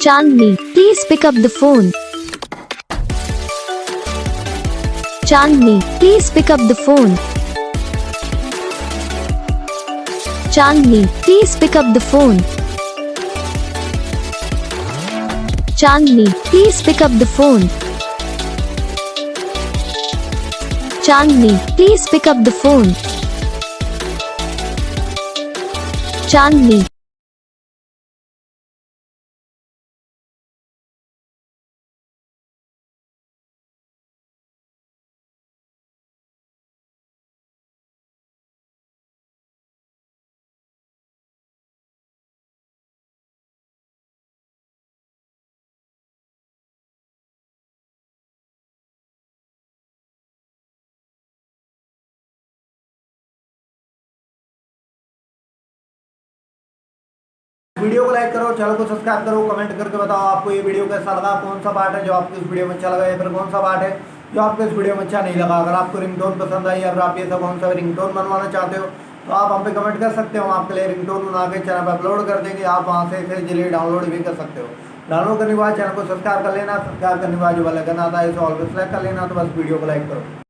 Chandni, please pick up the phone. Chandni, please pick up the phone. Chandni, please pick up the phone. Chandni, please pick up the phone. Chandni, please pick up the phone. Chandni. Video को like करो, channel को subscribe करो, comment करके बताओ आपको ये video कैसा लगा, कौन सा पार्ट है जो आपको इस वीडियो में अच्छा लगा या फिर कौन सा पार्ट है जो आपको इस वीडियो में अच्छा नहीं लगा। अगर आपको रिंगटोन पसंद आई या फिर आप ये सब कौन सा रिंगटोन बनवाना चाहते हो तो आप हम पे कमेंट कर सकते हो। हम आपके लिए रिंगटोन बना के चैनल पर अपलोड कर देंगे, आप वहाँ से इसे इजीली डाउनलोड भी कर सकते हो। डाउनलोड करने के बाद चैनल को सब्सक्राइब कर लेना, सब्सक्राइब करने के बाद जो वाला करना आता है इसे ऑलवेज सेलेक्ट कर लेना। तो बस वीडियो को लाइक करो।